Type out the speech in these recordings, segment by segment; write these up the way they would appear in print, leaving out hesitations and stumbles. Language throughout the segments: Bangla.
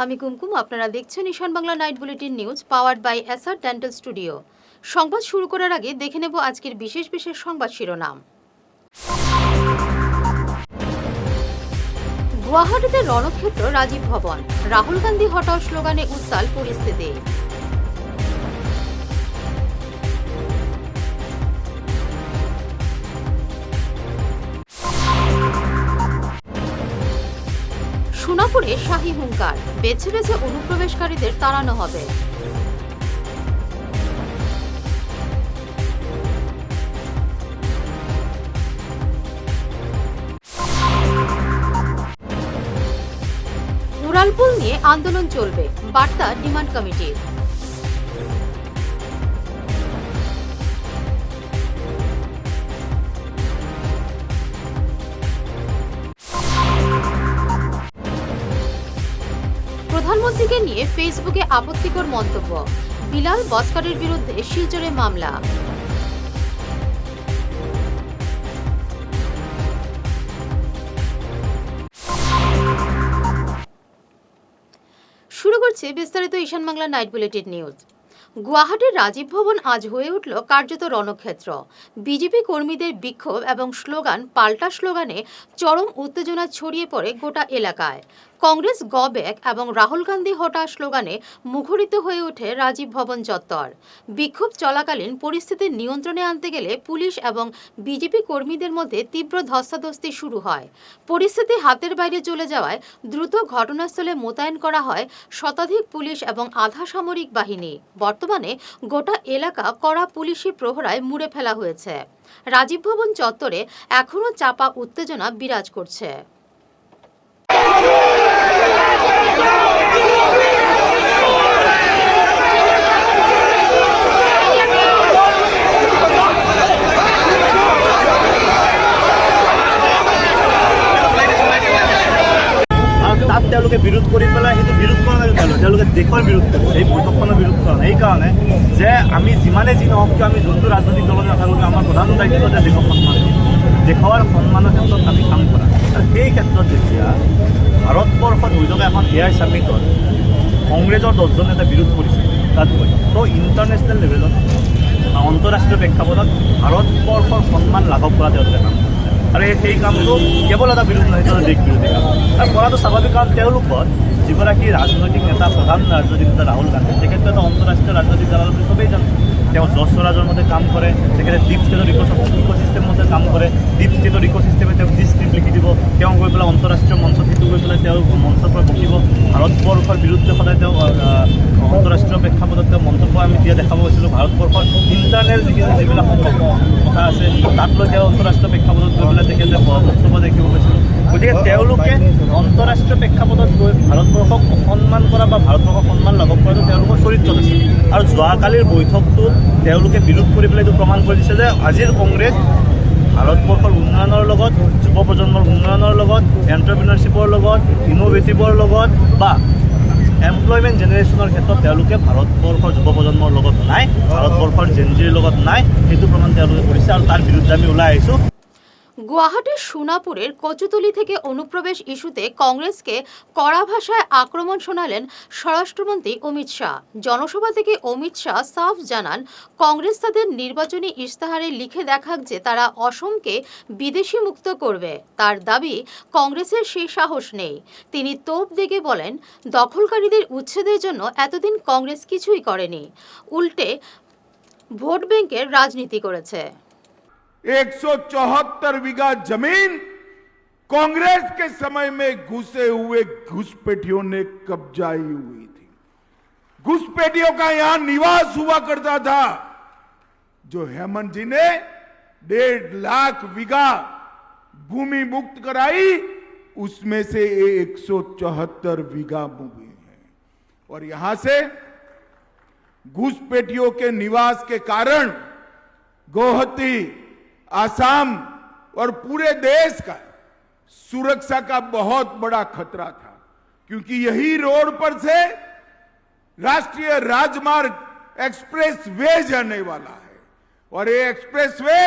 আমি কুমকুম, আপনারা দেখছেন Ishan Bangla night bulletin news powered by SR dental studio. সংবাদ শুরু করার আগে দেখে নেব আজকের বিশেষ বিশেষ সংবাদ শিরোনাম। গুয়াহাটিতে রণক্ষেত্র রাজীব ভবন, রাহুল গান্ধী হটাও স্লোগানে উত্তাল পরিস্থিতি। সোনাপুরে শাহী হুঙ্কার, বেছে বেছে অনুপ্রবেশকারীদের তাড়ানো হবে। উড়ালপুল নিয়ে আন্দোলন চলবে, বার্তা ডিমান্ড কমিটির। প্রধানমন্ত্রীকে নিয়ে ফেসবুকে আপত্তিকর মন্তব্য, বিলাল বস্করের বিরুদ্ধে শিলচরে মামলা। শুরু করছে বিস্তারিত Ishan Bangla night bulletin news. গুয়াহাটির রাজীব ভবন আজ হয়ে উঠল কার্যত রণক্ষেত্র। বিজেপি কর্মীদের বিক্ষোভ এবং স্লোগান পাল্টা স্লোগানে চরম উত্তেজনা ছড়িয়ে পড়ে গোটা এলাকায়। কংগ্রেস গো ব্যাক এবং রাহুল গান্ধী হটা স্লোগানে মুখরিত হয়ে ওঠে রাজীব ভবন চত্বর। বিক্ষোভ চলাকালীন পরিস্থিতি নিয়ন্ত্রণে আনতে গেলে পুলিশ এবং বিজেপি কর্মীদের মধ্যে তীব্র ধস্তাধস্তি শুরু হয়। পরিস্থিতি হাতের বাইরে চলে যাওয়ায় দ্রুত ঘটনাস্থলে মোতায়েন করা হয় শতাধিক পুলিশ এবং আধা সামরিক বাহিনী। বর্তমানে গোটা এলাকা কড়া পুলিশি প্রহরায় মুড়ে ফেলা হয়েছে। রাজীব ভবন চত্বরে এখনও চাপা উত্তেজনা বিরাজ করছে। তেওঁলোকে বিৰোধ কৰি পেলাই সেইটো বিৰোধ কৰা নাই, তেওঁলোকে দেশৰ বিৰোধ কৰিছে, এই বৈঠকখনৰ বিৰোধ কৰা নাই। এইকাৰণে যে আমি যিমানে যি নহওক কিয় আমি যোনটো ৰাজনৈতিক দলত নাথাকোঁ, আমাৰ প্ৰধান দায়িত্ব যে দেশক সন্মান দিয়া, দেশৰ সন্মানৰ ক্ষেত্ৰত আমি কাম কৰা। আৰু সেই ক্ষেত্ৰত যেতিয়া ভাৰতবৰ্ষত হৈ থকা এখন এয়াৰ ছামিটত কংগ্ৰেছৰ 10জন নেতাই বিৰোধ কৰিছে, তাত গৈ তো ইণ্টাৰনেশ্যনেল লেভেলত আন্তঃৰাষ্ট্ৰীয় প্ৰেক্ষাপটত ভাৰতবৰ্ষৰ সন্মান লাঘৱ কৰা তেওঁলোকে কাম কৰিছে। আৰু সেই কামটো কেৱল এটা বিৰোধ নহয়, দেশ বিৰোধী কাম। আৰু কৰাটো স্বাভাৱিক, কাৰণ তেওঁলোকৰ যিগৰাকী ৰাজনৈতিক নেতা, প্ৰধান ৰাজনৈতিক নেতা ৰাহুল গান্ধী, তেখেতটো এটা আন্তঃৰাষ্ট্ৰীয় ৰাজনৈতিক দল বুলি চবেই জানে। তেওঁ জৰ্জ স্বৰাজৰ মতে কাম কৰে, তেখেতে ডিপ ষ্টেটৰ ইক'চিষ্টেম মতে কাম কৰে। ডিপ ষ্টেটৰ ইক'চিষ্টেমে তেওঁক যি স্ক্ৰিপ্ট লিখি দিব, তেওঁ গৈ পেলাই আন্তঃৰাষ্ট্ৰীয় মঞ্চত সেইটো গৈ পেলাই তেওঁ মঞ্চৰ পৰা বকিব। ভাৰতবৰ্ষৰ বিৰুদ্ধে সদায় তেওঁ আন্তঃৰাষ্ট্ৰীয় প্ৰেক্ষাপটত তেওঁ মন্তব্য আমি দিয়া দেখা পাইছিলোঁ। ভাৰতবৰ্ষৰ ইণ্টাৰনেল যিবিলাক কথা আছে তাক লৈ তেওঁ আন্তঃৰাষ্ট্ৰীয় প্ৰেক্ষাপটত গৈ পেলাই তেখেতে বক্তব্য দেখিব পাইছিলোঁ। গতিকে তেওঁলোকে আন্তঃৰাষ্ট্ৰীয় প্ৰেক্ষাপটত গৈ ভাৰতবৰ্ষক অসন্মান কৰা বা ভাৰতবৰ্ষক সন্মান লাভ কৰাটো তেওঁলোকৰ চৰিত্ৰত আছে। আৰু যোৱাকালিৰ বৈঠকটোত তেওঁলোকে বিৰোধ কৰি পেলাই এইটো প্ৰমাণ কৰি দিছে যে আজিৰ কংগ্ৰেছ ভাৰতবৰ্ষৰ উন্নয়নৰ লগত, যুৱ প্ৰজন্মৰ উন্নয়নৰ লগত, এণ্টাৰপ্ৰিনাৰশ্বিপৰ লগত, ইন'ভেটিভৰ লগত বা এমপ্লয়মেণ্ট জেনেৰেশ্যনৰ ক্ষেত্ৰত তেওঁলোকে ভাৰতবৰ্ষৰ যুৱ প্ৰজন্মৰ লগত নাই, ভাৰতবৰ্ষৰ জেনজিৰ লগত নাই, সেইটো প্ৰমাণ তেওঁলোকে কৰিছে। আৰু তাৰ বিৰুদ্ধে আমি ওলাই আহিছোঁ। গুয়াহাটির সোনাপুরের কচুতলি থেকে অনুপ্রবেশ ইস্যুতে কংগ্রেসকে কড়া ভাষায় আক্রমণ শোনালেন স্বরাষ্ট্রমন্ত্রী অমিত শাহ। জনসভা থেকে অমিত শাহ সাফ জানান, কংগ্রেস তাদের নির্বাচনী ইশতেহারে লিখে দেখাক যে তারা অসমকে বিদেশি মুক্ত করবে। তার দাবি, কংগ্রেসের সেই সাহস নেই। তিনি তোপ দেগে বলেন, দখলকারীদের উচ্ছেদের জন্য এতদিন কংগ্রেস কিছুই করেনি, উল্টে ভোট ব্যাংকের রাজনীতি করেছে। 174 बीघा जमीन कांग्रेस के समय में घुसे हुए घुसपैठियों ने कब्जाई हुई थी। घुसपैठियों का यहां निवास हुआ करता था, जो हेमंत जी ने 1.5 लाख बीघा भूमि मुक्त कराई, उसमें से 174 बीघा भूमि है। और यहां से घुसपैठियों के निवास के कारण गुवाहाटी, आसाम और पूरे देश का सुरक्षा का बहुत बड़ा खतरा था, क्योंकि यही रोड पर से राष्ट्रीय राजमार्ग एक्सप्रेस वे जाने वाला है। और ये एक्सप्रेस वे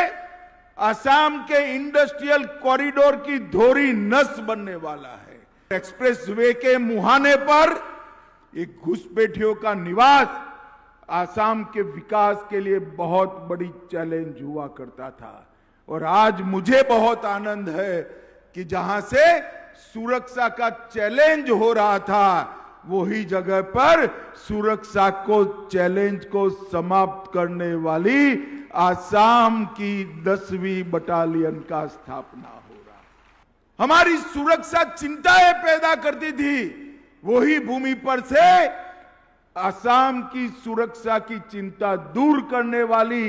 असम के इंडस्ट्रियल कॉरिडोर की धोरी नस बनने वाला है। एक्सप्रेस वे के मुहाने पर ये घुसपैठियों का निवास आसाम के विकास के लिए बहुत बड़ी चैलेंज हुआ करता था। और आज मुझे बहुत आनंद है कि जहां से सुरक्षा का चैलेंज हो रहा था, वही जगह पर सुरक्षा को चैलेंज को समाप्त करने वाली आसाम की 10वीं बटालियन का स्थापना हो रहा। हमारी सुरक्षा चिंताएं पैदा करती थी, वही भूमि पर से आसाम की सुरक्षा की चिंता दूर करने वाली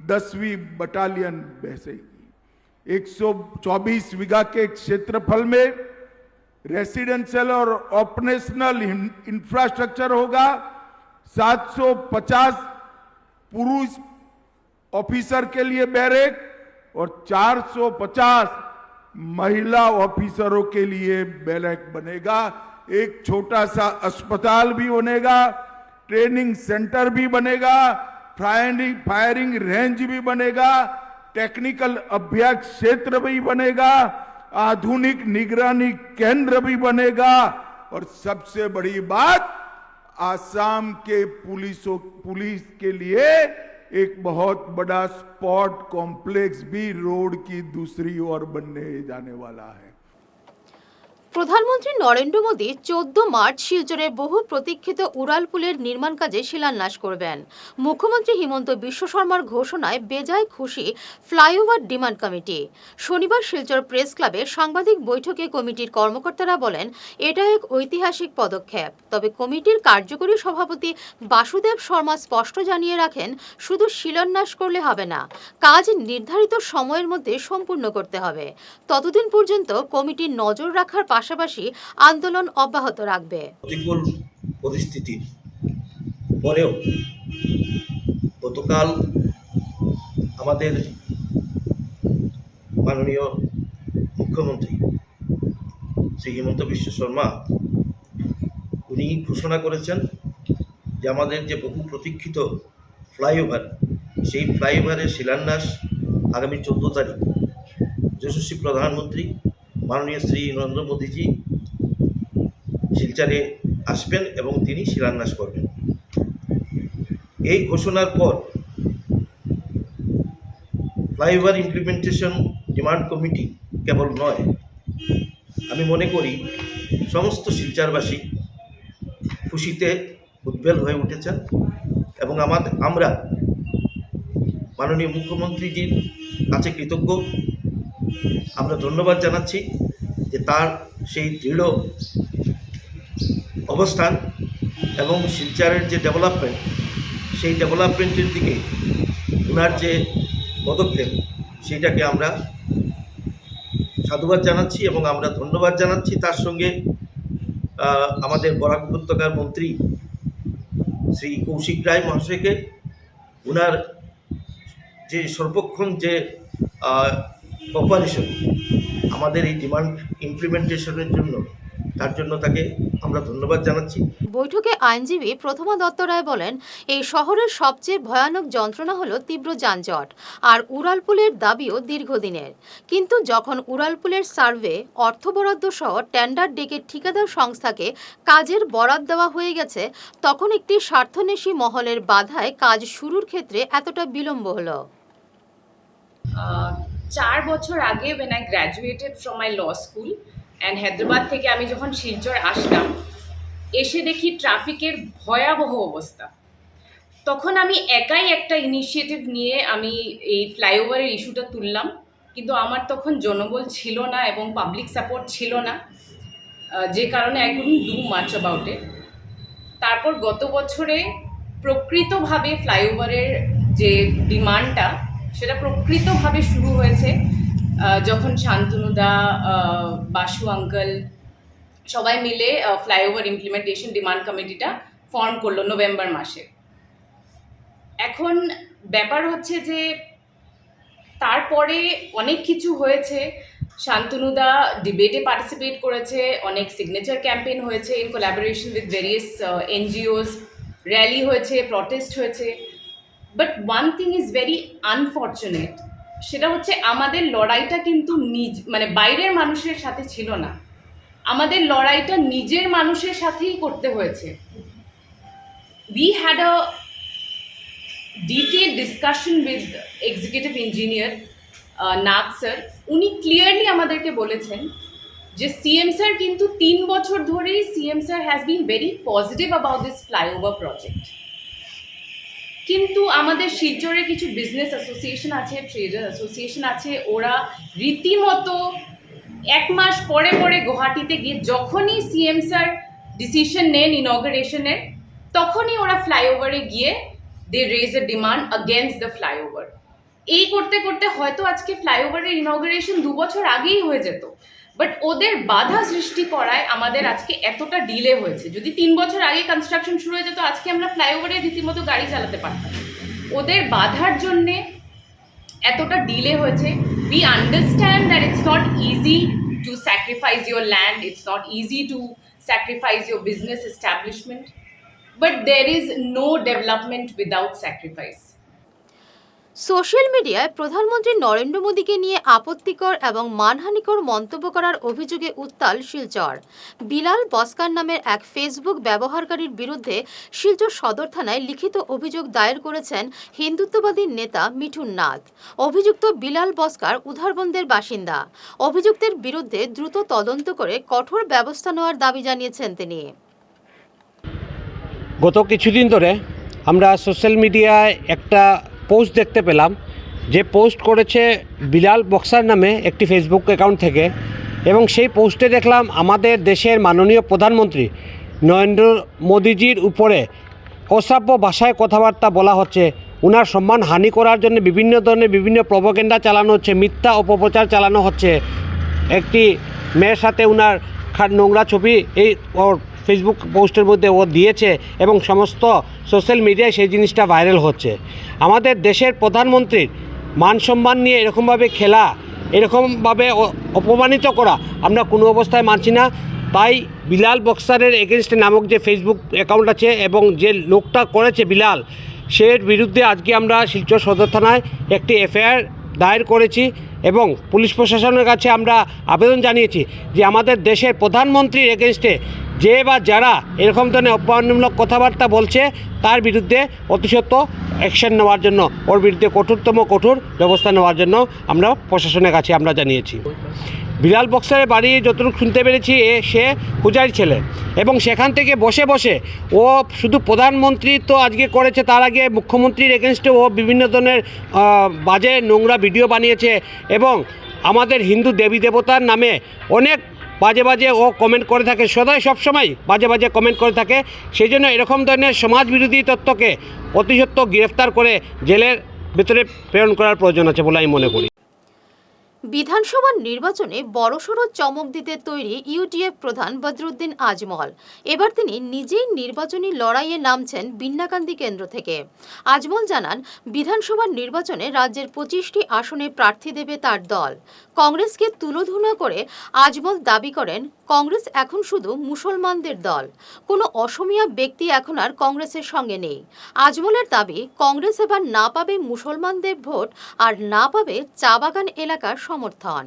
10वीं बटालियन बसेगी। 124 बीघा के क्षेत्रफल में रेसिडेंशियल और ऑपरेशनल इंफ्रास्ट्रक्चर होगा। 750 पुरुष ऑफिसर के लिए बैरक और 450 महिला ऑफिसरों के लिए बैरक बनेगा। एक छोटा सा अस्पताल भी बनेगा, ट्रेनिंग सेंटर भी बनेगा, फायरिंग रेंज भी बनेगा, टेक्निकल अभ्यास क्षेत्र भी बनेगा, आधुनिक निगरानी केंद्र भी बनेगा और सबसे बड़ी बात, आसाम के पुलिस के लिए एक बहुत बड़ा स्पोर्ट कॉम्प्लेक्स भी रोड की दूसरी ओर बनने जाने वाला है। প্রধানমন্ত্রী নরেন্দ্র মোদী 14 মার্চ শিলচরের বহু প্রতীক্ষিত উড়াল পুলের নির্মাণ কাজে শিলান্যাস করবেন। মুখ্যমন্ত্রী হিমন্ত বিশ্ব শর্মার ঘোষণায় বেজায় খুশি ফ্লাইওভার ডিমান্ড কমিটি। শনিবার শিলচর প্রেস ক্লাবে সাংবাদিক বৈঠকে কমিটির কর্মকর্তারা বলেন, এটা এক ঐতিহাসিক পদক্ষেপ। তবে কমিটির কার্যকরী সভাপতি বাসুদেব শর্মা স্পষ্ট জানিয়ে রাখেন, শুধু শিলান্যাস করলে হবে না, কাজ নির্ধারিত সময়ের মধ্যে সম্পূর্ণ করতে হবে। ততদিন পর্যন্ত কমিটি নজর রাখার পাশাপাশি আন্দোলন অব্যাহত রাখবে। প্রতিকূল পরিস্থিতির পরেও গতকাল আমাদের মাননীয় মুখ্যমন্ত্রী শ্রী হিমন্ত বিশ্ব শর্মা উনি ঘোষণা করেছেন যে আমাদের যে বহু প্রতীক্ষিত ফ্লাইওভার, সেই ফ্লাইওভারের শিলান্যাস আগামী 14 তারিখ যশস্বী প্রধানমন্ত্রী মাননীয় শ্রী নরেন্দ্র মোদীজি শিলচরে আসবেন এবং তিনি শিলান্যাস করবেন। এই ঘোষণার পর ফ্লাইওভার ইমপ্লিমেন্টেশন ডিমান্ড কমিটি কেবল নয়, আমি মনে করি সমস্ত শিলচরবাসী খুশিতে উদ্বেল হয়ে উঠেছেন এবং আমরা মাননীয় মুখ্যমন্ত্রীজির কাছে কৃতজ্ঞ। আমরা ধন্যবাদ জানাচ্ছি যে তার সেই দৃঢ় অবস্থান এবং শিলচরের যে ডেভেলপমেন্ট, সেই ডেভেলপমেন্টের দিকে ওনার যে পদক্ষেপ, সেইটাকে আমরা সাধুবাদ জানাচ্ছি এবং আমরা ধন্যবাদ জানাচ্ছি। তার সঙ্গে আমাদের বরাক উপত্যকার মন্ত্রী শ্রী কৌশিক রায় মহাশয়কে, ওনার যে সর্বক্ষণ যে কোঅপারেশন আমাদের এই ডিমান্ড ইমপ্লিমেন্টেশনের জন্য, তার জন্য তাকে আমরা ধন্যবাদ জানাচ্ছি। বৈঠকে আইনজীবী প্রথমা দত্ত রায় বলেন, এই শহরের সবচেয়ে ভয়ানক যন্ত্রণা হলো তীব্র যানজট, আর উড়ালপুলের দাবিও দীর্ঘদিনের। কিন্তু যখন উড়ালপুলের সার্ভে, অর্থ বরাদ্দ সহ টেন্ডার ডেকে ঠিকাদার সংস্থাকে কাজের বরাদ দেওয়া হয়ে গেছে, তখন একটি স্বার্থন্বেষী মহলের বাধায় কাজ শুরুর ক্ষেত্রে এতটা বিলম্ব হলো। 4 বছর আগে when I graduated from my law school and Hyderabad থেকে আমি যখন শিলচর আসলাম, এসে দেখি ট্রাফিকের ভয়াবহ অবস্থা। তখন আমি একাই একটা ইনিশিয়েটিভ নিয়ে আমি এই ফ্লাইওভারের ইস্যুটা তুললাম, কিন্তু আমার তখন জনবল ছিল না এবং পাবলিক সাপোর্ট ছিল না, যে কারণে I couldn't do much about it। তারপর গত বছরে প্রকৃতভাবে ফ্লাইওভারের যে ডিমান্ডটা, সেটা প্রকৃতভাবে শুরু হয়েছে যখন শান্তনুদা, বাসু আঙ্কেল সবাই মিলে ফ্লাইওভার ইমপ্লিমেন্টেশন ডিমান্ড কমিটিটা ফর্ম করলো নভেম্বর মাসে। এখন ব্যাপার হচ্ছে যে তারপরে অনেক কিছু হয়েছে। শান্তনুদা ডিবেটে পার্টিসিপেট করেছে, অনেক সিগনেচার ক্যাম্পেইন হয়েছে in collaboration with various NGOs, rally হয়েছে, প্রটেস্ট হয়েছে। But one thing is very unfortunate, সেটা হচ্ছে আমাদের লড়াইটা কিন্তু বাইরের মানুষের সাথে ছিল না, আমাদের লড়াইটা নিজের মানুষের সাথেই করতে হয়েছে। We had a detailed discussion with executive engineer Nag sir. উনি ক্লিয়ারলি আমাদেরকে বলেছেন যে সিএম স্যার কিন্তু 3 বছর ধরেই CM sir has been very positive about this flyover project. কিন্তু আমাদের শিলচরে কিছু বিজনেস অ্যাসোসিয়েশন আছে, ট্রেডার অ্যাসোসিয়েশন আছে, ওরা রীতিমতো 1 মাস পরে পরে গুয়াহাটিতে গিয়ে যখনই সিএম স্যার ডিসিশন নেন ইনঅগারেশনের, তখনই ওরা ফ্লাইওভারে গিয়ে they raise a demand against the flyover. এই করতে করতে হয়তো আজকে ফ্লাইওভারের ইনঅগারেশন 2 বছর আগেই হয়ে যেত, বাট ওদের বাধা সৃষ্টি করায় আমাদের আজকে এতটা ডিলে হয়েছে। যদি 3 বছর আগে কনস্ট্রাকশন শুরু হয়ে যেত, আজকে আমরা ফ্লাইওভারে রীতিমতো গাড়ি চালাতে পারতাম। ওদের বাধার জন্যে এতটা ডিলে হয়েছে। We understand that it's not easy to sacrifice your land, it's not easy to sacrifice your business establishment, but there is no development without sacrifice. Social মিডিয়ায় প্রধানমন্ত্রী নরেন্দ্র মোদীকে নিয়ে আপত্তিকর এবং মানহানিকর মন্তব্য করার অভিযোগে উত্তাল শিলচর। বিলাল বস্কার নামের এক ফেসবুক ব্যবহারকারীর বিরুদ্ধে শিলচর সদর থানায় লিখিত অভিযোগ দায়ের করেছেন হিন্দুত্ববাদী নেতা মিঠুন নাথ। অভিযুক্ত বিলাল বস্কার উধারবন্দের বাসিন্দা। অভিযুক্তের বিরুদ্ধে দ্রুত তদন্ত করে কঠোর ব্যবস্থা নেওয়ার দাবি জানিয়েছেন তিনি। গত কিছুদিন ধরে আমরা সোশ্যাল মিডিয়ায় একটা পোস্ট দেখতে পেলাম, যে পোস্ট করেছে বিলাল বক্সার নামে একটি ফেসবুক অ্যাকাউন্ট থেকে, এবং সেই পোস্টে দেখলাম আমাদের দেশের মাননীয় প্রধানমন্ত্রী নরেন্দ্র মোদীজির উপরে অশ্রাব্য ভাষায় কথাবার্তা বলা হচ্ছে, ওনার সম্মান হানি করার জন্য বিভিন্ন ধরনের বিভিন্ন প্রোপাগান্ডা চালানো হচ্ছে, মিথ্যা অপপ্রচার চালানো হচ্ছে। একটি মেয়ের সাথে ওনার নোংরা ছবি এই ওর ফেসবুক পোস্টের মধ্যে ও দিয়েছে এবং সমস্ত সোশ্যাল মিডিয়ায় সেই জিনিসটা ভাইরাল হচ্ছে। আমাদের দেশের প্রধানমন্ত্রীর মান সম্মান নিয়ে এরকমভাবে খেলা, এরকমভাবে অপমানিত করা আমরা কোনো অবস্থায় মানছি না। তাই বিলাল বক্সারের এগেনস্টে নামক যে ফেসবুক অ্যাকাউন্ট আছে এবং যে লোকটা করেছে বিলাল, সের বিরুদ্ধে আজকে আমরা শিলচর সদর থানায় একটি এফআইআর দায়ের করেছি এবং পুলিশ প্রশাসনের কাছে আমরা আবেদন জানিয়েছি যে আমাদের দেশের প্রধানমন্ত্রীর এগেনস্টে যে বা যারা এরকম ধরনের অপমানমূলক কথাবার্তা বলছে তার বিরুদ্ধে অতিসত্ত্ব অ্যাকশন নেওয়ার জন্য, ওর বিরুদ্ধে কঠোরতম কঠোর ব্যবস্থা নেওয়ার জন্য আমরা প্রশাসনের কাছে আমরা জানিয়েছি। বিলাল বক্সারের বাড়ি যতটুকু শুনতে পেরেছি সে পূজার ছেলে, এবং সেখান থেকে বসে বসে ও শুধু প্রধানমন্ত্রী তো আজকে করেছে, তার আগে মুখ্যমন্ত্রীর এগেনস্টে ও বিভিন্ন ধরনের বাজে নোংরা ভিডিও বানিয়েছে এবং আমাদের হিন্দু দেবী দেবতার নামে অনেক বাজে বাজে ও কমেন্ট করে থাকে, সদাই সবসময় বাজে বাজে কমেন্ট করে থাকে। সেই জন্য এরকম ধরনের সমাজ বিরোধী তত্ত্বকে অতিসত্ত্ব গ্রেফতার করে জেলের ভেতরে প্রেরণ করার প্রয়োজন আছে বলে আমি মনে করি। বিধানসভার নির্বাচনে বড়সড় চমক দিতে তৈরি ইউটিএফ প্রধান বদরুদ্দিন আজমল। এবার তিনি নিজেই নির্বাচনী লড়াইয়ে নামছেন বিন্নাকান্দি কেন্দ্র থেকে। আজমল জানান, বিধানসভার নির্বাচনে রাজ্যের 25টি আসনে প্রার্থী দেবে তার দল। কংগ্রেসকে তুলোধুনা করে আজমল দাবি করেন, কংগ্রেস এখন শুধু মুসলমানদের দল, কোনো অসমিয়া ব্যক্তি এখন আর কংগ্রেসের সঙ্গে নেই। আজমলের দাবি, কংগ্রেস এবার না পাবে মুসলমানদের ভোট আর না পাবে চা বাগান এলাকার সমৰ্থন।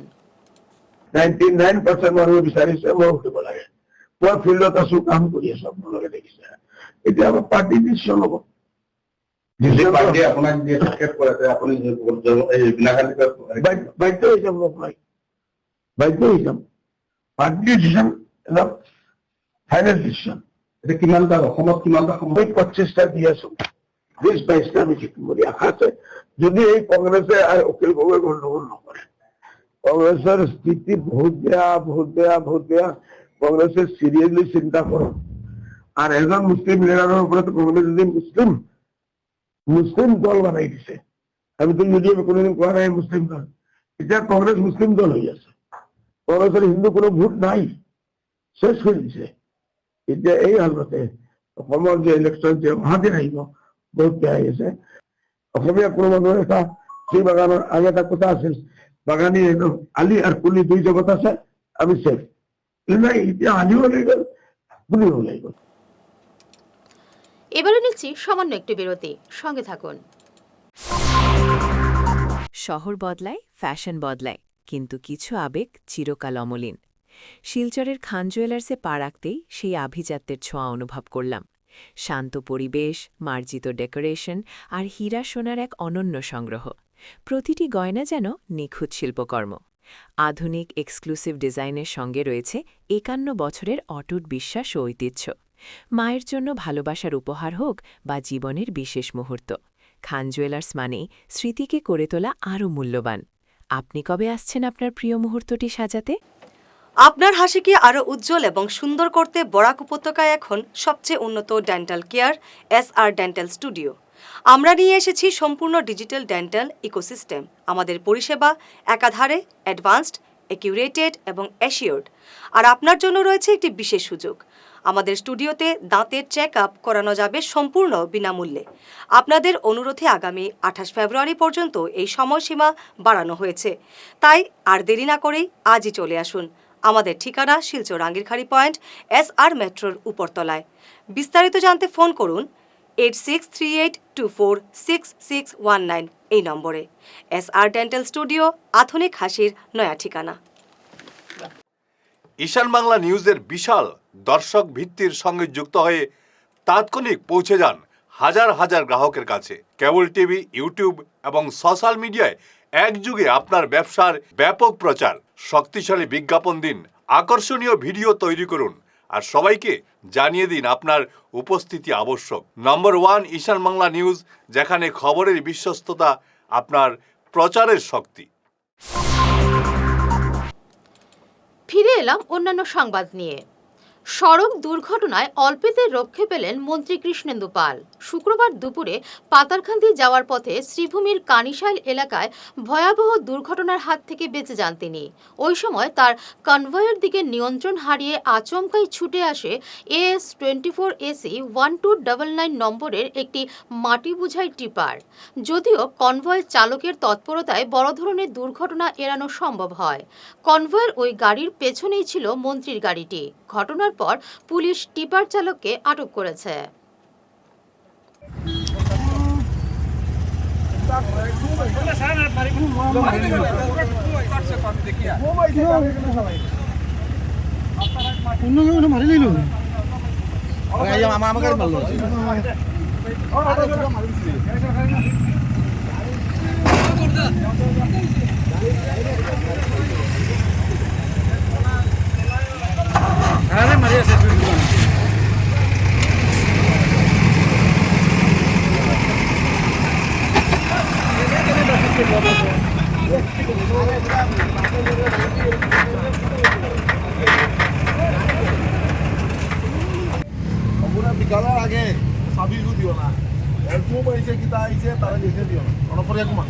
99% মানুহে বিচাৰিছে মই উঠিব লাগে, পুৱা ফিল্ডত আছো, কাম কৰি আছো, আপোনালোকে দেখিছে। এতিয়া আমাৰ পাৰ্টি ডিচিশ্যন হ'ব। বাধ্য হৈ যাম, বাধ্য হৈ যাম। Party decision final decision. এতিয়া কিমানটা অসমত কিমানটা সময় 25টা দি আছো, 20-22টা আমি জিকিম বুলি আশা আছে, যদি এই কংগ্ৰেছে আৰু অখিল গগৈ গণ্ডগোল নকৰে। কংগ্রেসের স্থিতি বহুত বেয়া, বহুত বেয়া, বহুত বেয়া। কংগ্রেসের সিরিয়াসলি চিন্তা করো। আর এজন মুসলিম লিডারের উপরে তো কংগ্রেস যদি মুসলিম দল বানাই দিছে। আমি তো ইউডিএফ কোনোদিন কোয়া নাই মুসলিম দল, এতিয়া কংগ্রেস মুসলিম দল হয়ে আছে। কংগ্রেসের হিন্দু কোনো ভোট নাই, শেষ করে দিছে। এতিয়া এই হালতে অসমৰ যে ইলেকশন যে অহাতে আহিব বহুত বেয়া হৈ আছে। অসমীয়া কোনো মানুহৰ এটা সেই বাগানৰ আগে এটা কথা আছিল, বাগানি আলি আর কুলি দুই জগৎ আছে, আমি সেফ নাই। এতিয়া আলিও ওলাই গেল, কুলিও ওলাই গেল। এবারে নিচ্ছি সামান্য একটু বিরতি, সঙ্গে থাকুন। শহর বদলায়, ফ্যাশন বদলায়, কিন্তু কিছু আবেগ চিরকাল অমলিন। শিলচরের খান জুয়েলার্সে পা রাখতেই সেই আভিজাত্যের ছোঁয়া অনুভব করলাম। শান্ত পরিবেশ, মার্জিত ডেকোরেশন আর হীরা সোনার এক অনন্য সংগ্রহ। প্রতিটি গয়না যেন নিখুঁত শিল্পকর্ম। আধুনিক এক্সক্লুসিভ ডিজাইনের সঙ্গে রয়েছে 51 বছরের অটুট বিশ্বাস ও ঐতিহ্য। মায়ের জন্য ভালোবাসার উপহার হোক বা জীবনের বিশেষ মুহূর্ত, খান জুয়েলার্স মানেই স্মৃতিকে করে তোলা আরও মূল্যবান। আপনি কবে আসছেন আপনার প্রিয় মুহূর্তটি সাজাতে? আপনার হাসিকে আরও উজ্জ্বল এবং সুন্দর করতে বরাক উপত্যকায় এখন সবচেয়ে উন্নত dental care SR dental studio. আমরা নিয়ে এসেছি সম্পূর্ণ ডিজিটাল ডেন্টাল ইকোসিস্টেম। আমাদের পরিষেবা একাধারে অ্যাডভান্সড, অ্যাকিউরেটেড এবং অ্যাসিওর্ড। আর আপনার জন্য রয়েছে একটি বিশেষ সুযোগ। আমাদের স্টুডিওতে দাঁতের চেক আপ করানো যাবে সম্পূর্ণ বিনামূল্যে। আপনাদের অনুরোধে আগামী 28 ফেব্রুয়ারি পর্যন্ত এই সময়সীমা বাড়ানো হয়েছে। তাই আর দেরি না করেই আজই চলে আসুন। আমাদের ঠিকানা শিলচর আঙ্গিরখাড়ি পয়েন্ট, SR মেট্রোর উপরতলায়। বিস্তারিত জানতে ফোন করুন 8638246619 এই নম্বরে। SR ডেন্টাল স্টুডিও, আধুনিক হাসির নয়া ঠিকানা। ঈশান বাংলা নিউজের বিশাল দর্শক ভিত্তির সঙ্গে যুক্ত হয়ে তাৎক্ষণিক পৌঁছে যান হাজার হাজার গ্রাহকের কাছে। কেবল টিভি, ইউটিউব এবং সোশ্যাল মিডিয়ায় একযুগে আপনার ব্যবসার ব্যাপক প্রচার। শক্তিশালী বিজ্ঞাপন দিন, আকর্ষণীয় ভিডিও তৈরি করুন আর সবাইকে জানিয়ে দিন আপনার উপস্থিতি আবশ্যক। নম্বর 1 ঈশান বাংলা নিউজ, যেখানে খবরের বিশ্বস্ততা আপনার প্রচারের শক্তি। ফিরে এলাম অন্যান্য সংবাদ নিয়ে। সড়ক দুর্ঘটনায় অল্পেতে রক্ষে পেলেন মন্ত্রী কৃষ্ণেন্দু পাল। শুক্রবার দুপুরে পাতারকান্দি যাওয়ার পথে শ্রীভূমির কানিশাইল এলাকায় ভয়াবহ দুর্ঘটনার হাত থেকে বেঁচে যান তিনি। ওই সময় তার কনভয়ের দিকে নিয়ন্ত্রণ হারিয়ে আচমকাই ছুটে আসে AS24 AC 1299 নম্বরের একটি মাটি বোঝাই টিপার। যদিও কনভয় চালকের তৎপরতায় বড় ধরনের দুর্ঘটনা এড়ানো সম্ভব হয়। কনভয়ের ওই গাড়ির পেছনেই ছিল মন্ত্রীর গাড়িটি। ঘটনার পর পুলিশ টিপার চালককে আটক করেছে। বিকালের আগে সাবিরও দিও না, এরকম হয়েছে কি তা হয়েছে তারা লিখে দিও না। অনপরে কুমার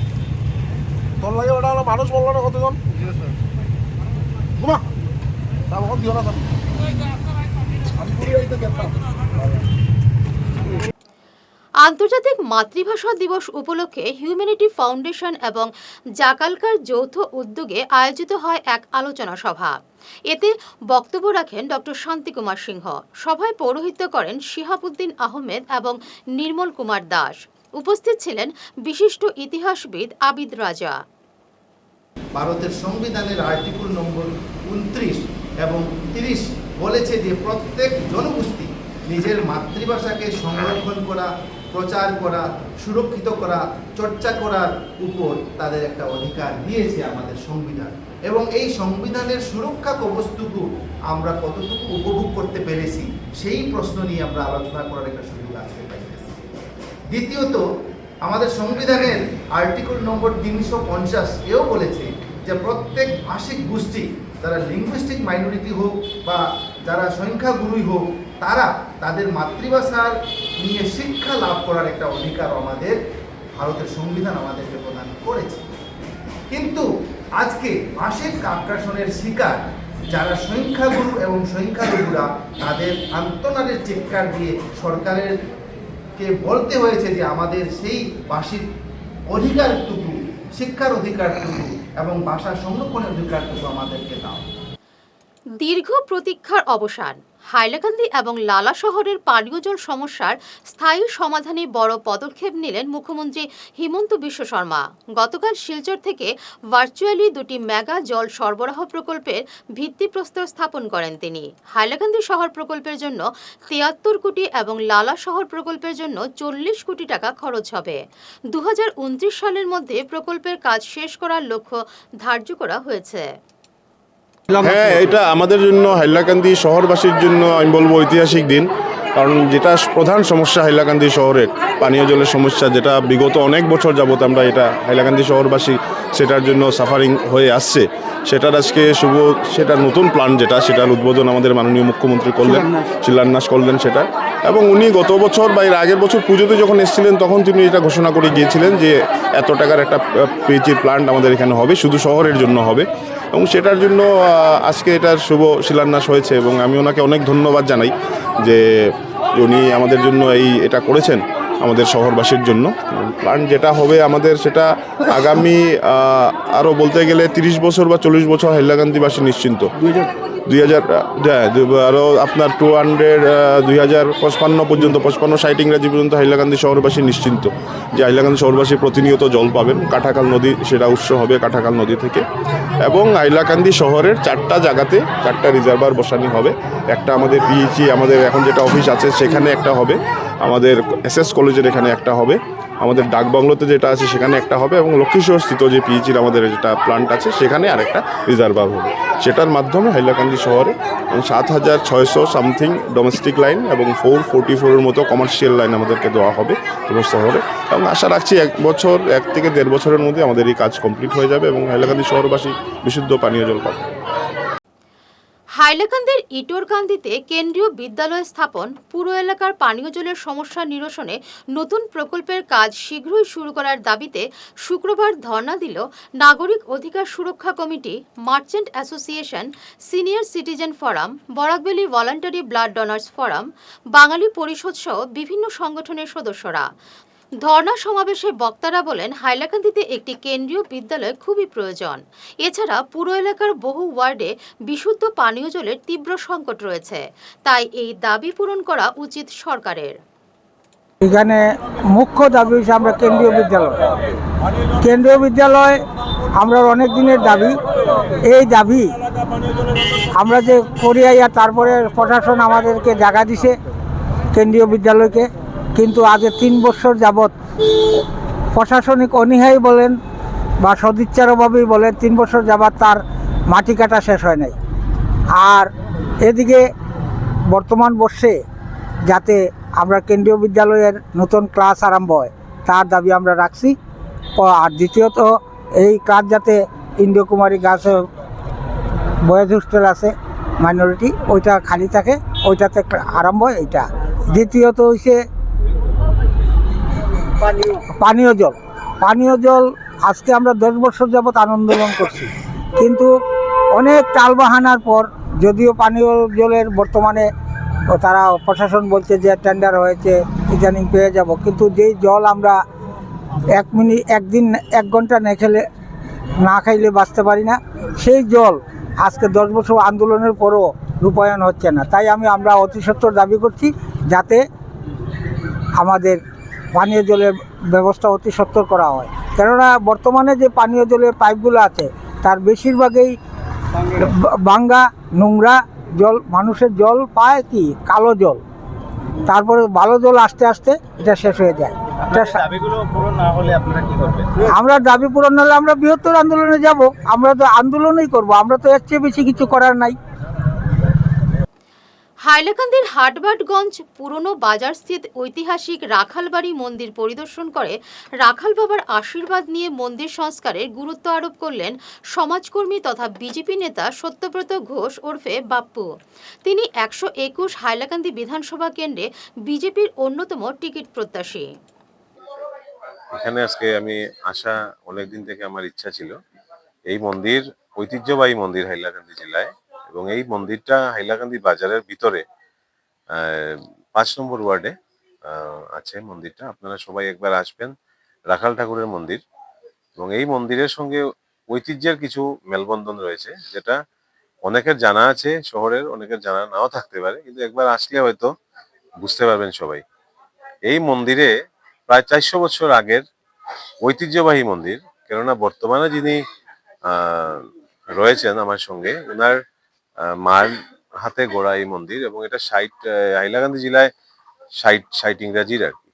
তোর লাগে ওটা হলো মানুষ বললো না কতজন ঘুমা তখন দিও না। আমি দেখতাম আন্তর্জাতিক মাতৃভাষা দিবস উপলক্ষে হিউম্যানিটি ফাউন্ডেশন এবং জাকালকার যৌথ উদ্যোগে আয়োজিত হয় এক আলোচনা সভা। এতে বক্তব্য রাখেন ডক্টর শান্তি কুমার সিংহ। সভায় পৌরোহিত্য করেন শিহাবুদ্দিন আহমেদ এবং নির্মল কুমার দাস। উপস্থিত ছিলেন বিশিষ্ট ইতিহাসবিদ আবিদ রাজা। ভারতের সংবিধানের আর্টিকেল নম্বর 29 এবং 30 বলেছে যে প্রত্যেক জনগোষ্ঠী নিজের মাতৃভাষাকে সংরক্ষণ করা, প্রচার করা, সুরক্ষিত করা, চর্চা করার উপর তাদের একটা অধিকার দিয়েছে আমাদের সংবিধান। এবং এই সংবিধানের সুরক্ষা কবচটুকু আমরা কতটুকু উপভোগ করতে পেরেছি সেই প্রশ্ন নিয়ে আমরা আলোচনা করার একটা সুযোগ আজকে পাইতেছি। দ্বিতীয়ত, আমাদের সংবিধানের আর্টিকেল নম্বর 350 এও বলেছে যে প্রত্যেক ভাষিক গোষ্ঠী, যারা লিঙ্গুইস্টিক মাইনরিটি হোক বা যারা সংখ্যাগুরুই হোক, তারা তাদের মাতৃভাষার নিয়ে শিক্ষা লাভ করার একটা অধিকার আমাদের ভারতের সংবিধান আমাদেরকে প্রদান করেছে। কিন্তু আজকে ভাষিক আগ্রাসনের শিকার যারা সংখ্যাগুরু এবং সংখ্যালঘুরা, তাদের আন্তনাদের চিৎকার দিয়ে সরকারকে বলতে হয়েছে যে আমাদের সেই ভাষিক অধিকারটুকু, শিক্ষার অধিকারটুকু এবং ভাষা সংরক্ষণের অধিকারটুকু আমাদেরকে দাও। দীর্ঘ প্রতীক্ষার অবসান। হাইলাকান্দি এবং লালা শহরের পানীয় জল সমস্যার স্থায়ী সমাধানে বড় পদক্ষেপ নিলেন মুখ্যমন্ত্রী হিমন্ত বিশ্ব শর্মা। গতকাল শিলচর থেকে ভার্চুয়ালি দুটি মেগা জল সরবরাহ প্রকল্পের ভিত্তিপ্রস্তর স্থাপন করেন তিনি। হাইলাকান্দি শহর প্রকল্পের জন্য ৭৩ কোটি এবং লালা শহর প্রকল্পের জন্য ৪০ কোটি টাকা খরচ হবে। ২০২৯ সালের মধ্যে প্রকল্পের কাজ শেষ করার লক্ষ্য ধার্য করা হয়েছে। হ্যাঁ, এটা আমাদের জন্য, হাইলাকান্দি শহরবাসীর জন্য আমি বলবো ঐতিহাসিক দিন। কারণ যেটা প্রধান সমস্যা হাইলাকান্দি শহরের পানীয় জলের সমস্যা, যেটা বিগত অনেক বছর যাবত আমরা এটা হাইলাকান্দি শহরবাসী সেটার জন্য সাফারিং হয়ে আসছে, সেটার আজকে সেটার নতুন প্ল্যান সেটার উদ্বোধন আমাদের মাননীয় মুখ্যমন্ত্রী করলেন, শিলান্যাস করলেন সেটা। এবং উনি গত বছর বা এর আগের বছর পুজোতে যখন এসেছিলেন তখন তিনি এটা ঘোষণা করে গিয়েছিলেন যে এত টাকার একটা পিএইচই প্ল্যান্ট আমাদের এখানে হবে, শুধু শহরের জন্য হবে। এবং সেটার জন্য আজকে এটার শুভ শিলান্যাস হয়েছে এবং আমি ওনাকে অনেক ধন্যবাদ জানাই যে উনি আমাদের জন্য এটা করেছেন আমাদের শহরবাসীর জন্য। প্ল্যান যেটা হবে আমাদের, সেটা আগামী আরও বলতে গেলে 30 বছর বা 40 বছর হাইলাকান্দিবাসী নিশ্চিন্ত। 2000 আরও আপনার 2055 পর্যন্ত 55-60 ইংরাজি পর্যন্ত হাইলাকান্দি শহরবাসী নিশ্চিন্ত যে হাইলাকান্দি শহরবাসী প্রতিনিয়ত জল পাবেন। কাঁঠাখাল নদী সেটা উৎস হবে কাঁঠাখাল নদী থেকে। এবং হাইলাকান্দি শহরের 4টা জায়গাতে 4টা রিজার্ভার বসানো হবে। একটা আমাদের পিএইচই আমাদের এখন যেটা অফিস আছে সেখানে একটা হবে, আমাদের এসএস কলেজের এখানে একটা হবে, আমাদের ডাকবাংলোতে যেটা আছে সেখানে একটা হবে, এবং লক্ষ্মীশ্বর স্থিত যে পিএইচির আমাদের যেটা প্ল্যান্ট আছে সেখানে আরেকটা রিজার্ভার হবে। সেটার মাধ্যমে হাইলাকান্দি শহরে 7,600 সামথিং ডোমেস্টিক লাইন এবং 444-এর মতো কমার্শিয়াল লাইন আমাদেরকে দেওয়া হবে পুরো শহরে। এবং আশা রাখছি 1 থেকে 1.5 বছরের মধ্যে আমাদের এই কাজ কমপ্লিট হয়ে যাবে এবং হাইলাকান্দি শহরবাসী বিশুদ্ধ পানীয় জল পাবে। হাইলাকান্দির ইটোরকান্দিতে কেন্দ্রীয় বিদ্যালয় স্থাপন, পুরো এলাকার পানীয় জলের সমস্যা নিরসনে নতুন প্রকল্পের কাজ শীঘ্রই শুরু করার দাবিতে শুক্রবার ধর্ণা দিল নাগরিক অধিকার সুরক্ষা committee, merchant association, senior citizen forum, Barak Valley voluntary blood donors forum, Bangali Parishad সহ বিভিন্ন সংগঠনের সদস্যরা। ধর্ণা সমাবেশে বক্তারা বলেন, হাইলাকান্দিতে একটি কেন্দ্রীয় বিদ্যালয় খুবই প্রয়োজন। এছাড়া পুরো এলাকার বহু ওয়ার্ডে বিশুদ্ধ পানীয় জলের তীব্র সংকট রয়েছে, তাই এই দাবি পূরণ করা উচিত সরকারের। এখানে মুখ্য দাবি হচ্ছে আমরা কেন্দ্রীয় বিদ্যালয় আমরা অনেক দিনের দাবি। এই দাবি আমরা যে করিয়া তারপরে প্রশাসন আমাদেরকে জায়গা দিছে কেন্দ্রীয় বিদ্যালয়কে, কিন্তু আগে 3 বছর যাবৎ প্রশাসনিক অনীহাই বলেন বা সদিচ্ছার অভাবেই বলেন 3 বছর যাবৎ তার মাটি কাটা শেষ হয় নাই। আর এদিকে বর্তমান বর্ষে যাতে আমরা কেন্দ্রীয় বিদ্যালয়ের নতুন ক্লাস আরম্ভ হয় তার দাবি আমরা রাখছি। আর দ্বিতীয়ত এই ক্লাস যাতে ইন্দ্র কুমারী গার্লস বয়েজ হোস্টেল আছে মাইনরিটি, ওইটা খালি থাকে, ওইটাতে আরম্ভ হয় এইটা। দ্বিতীয়ত হচ্ছে পানীয় জল আজকে আমরা 10 বছর যাবৎ আন্দোলন করছি, কিন্তু অনেক টালবাহানার পর যদিও পানীয় জলের বর্তমানে তারা প্রশাসন বলছে যে টেন্ডার হয়েছে ইদানিং পেয়ে যাব, কিন্তু যেই জল আমরা 1 ঘন্টা না খাইলে বাঁচতে পারি না, সেই জল আজকে 10 বছর আন্দোলনের পরও রূপায়ণ হচ্ছে না। তাই আমরা অতি সত্বর দাবি করছি যাতে আমাদের পানীয় জলের ব্যবস্থা অতি সত্বর করা হয়। কেননা বর্তমানে যে পানীয় জলের পাইপগুলো আছে তার বেশিরভাগই ভাঙ্গা নোংরা জল, মানুষের জল পায় কি কালো জল, তারপরে ভালো জল আস্তে আস্তে এটা শেষ হয়ে যায়। আমরা দাবি পূরণ হলে আমরা বৃহত্তর আন্দোলনে যাব, আমরা তো আন্দোলনই করব, আমরা তো এর চেয়ে বেশি কিছু করার নাই। হাইলাকান্দির হাটবাটগঞ্জ পুরনো বাজারস্থিত ঐতিহাসিক রাখালবাড়ি মন্দির পরিদর্শন করে রাখাল বাবার আশীর্বাদ নিয়ে মন্দির সংস্কারের গুরুত্ব আরোপ করলেন সমাজকর্মী তথা বিজেপি নেতা সত্যব্রত ঘোষ ওরফে বাপ্পু। তিনি 121 হাইলাকান্দি বিধানসভা কেন্দ্রে বিজেপির অন্যতম টিকিট প্রত্যাশী। এখানে আজকে আমি আসা অনেকদিন থেকে আমার ইচ্ছা ছিল। এই মন্দির ঐতিহ্যবাহী মন্দির হাইলাকান্দি জেলায়, এবং এই মন্দিরটা হাইলাকান্দি বাজারের ভিতরে 5 নম্বর ওয়ার্ডে আছে মন্দিরটা। আপনারা সবাই একবার আসবেন, রাখাল ঠাকুরের মন্দির। এবং এই মন্দিরের সঙ্গে ঐতিহ্যের কিছু মেলবন্ধন রয়েছে, যেটা অনেকের জানা আছে শহরের, অনেকের জানা নাও থাকতে পারে, কিন্তু একবার আসলে হয়তো বুঝতে পারবেন সবাই। এই মন্দিরে প্রায় 400 বছর আগের ঐতিহ্যবাহী মন্দির, কেননা বর্তমানে যিনি রয়েছেন আমার সঙ্গে, ওনার মার হাতে গড়া এই মন্দির, এবং এটা হাইলাকান্দি জেলায় 60 ইংরাজির আর কি।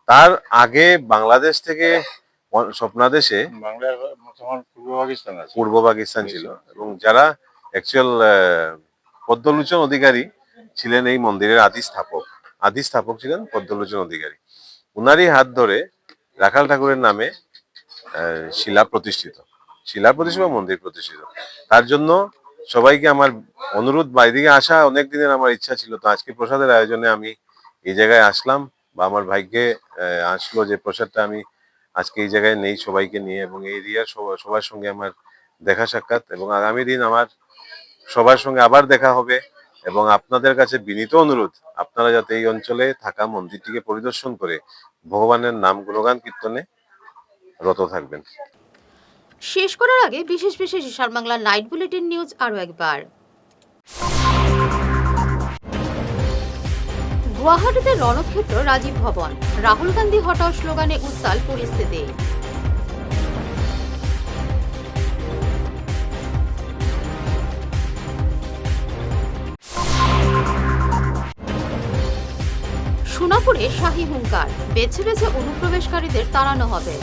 তার আগে বাংলাদেশ থেকে স্বপ্নাদেশে পূর্ব পাকিস্তান ছিল, এবং যারা অ্যাকচুয়াল পদ্মলোচন অধিকারী ছিলেন এই মন্দিরের আদি স্থাপক ছিলেন পদ্মলোচন অধিকারী। উনারই হাত ধরে রাখাল ঠাকুরের নামে শিলা প্রতিষ্ঠিত বা মন্দির প্রতিষ্ঠিত। তার জন্য সবাইকে আমার অনুরোধ, বাইদিকে আসা অনেক দিনের আমার ইচ্ছা ছিল, তো আজকে প্রসাদের আয়োজনে আমি এই জায়গায় আসলাম, বা আমার ভাইকে আসলো যে প্রসাদটা আমি আজকে এই জায়গায় নেই সবাইকে নিয়ে, এবং এই এরিয়ার সবার সঙ্গে আমার দেখা সাক্ষাৎ, এবং আগামী দিন আমার সবার সঙ্গে আবার দেখা হবে। এবং আপনাদের কাছে বিনীত অনুরোধ, আপনারা যাতে এই অঞ্চলে থাকা মন্দিরটিকে পরিদর্শন করে ভগবানের নাম গুণগান কীর্তনে রত থাকবেন। শেষ করার আগে বিশেষ ঈশান বাংলা নাইট বুলেটিন নিউজ আরও একবার। গুয়াহাটিতে রণক্ষেত্র রাজীব ভবন, রাহুল গান্ধী হটাও স্লোগানে উত্তাল পরিস্থিতি। সোনাপুরে শাহী হুঙ্কার, বেছে বেছে অনুপ্রবেশকারীদের তাড়ানো হবে।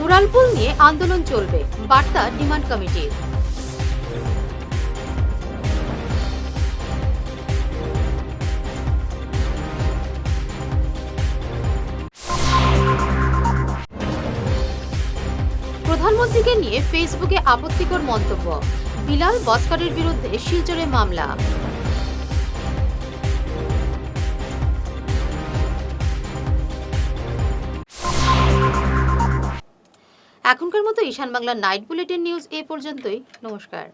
উড়ালপুল নিয়ে আন্দোলন চলবে, বার্তা ডিমান্ড কমিটির। প্রধানমন্ত্রীকে নিয়ে ফেসবুকে আপত্তিকর মন্তব্য, বিলাল বস্কারের বিরুদ্ধে শিলচরে মামলা। এখনকার মতো ঈশান বাংলা নাইট বুলেটিন নিউজ এ পর্যন্তই। নমস্কার।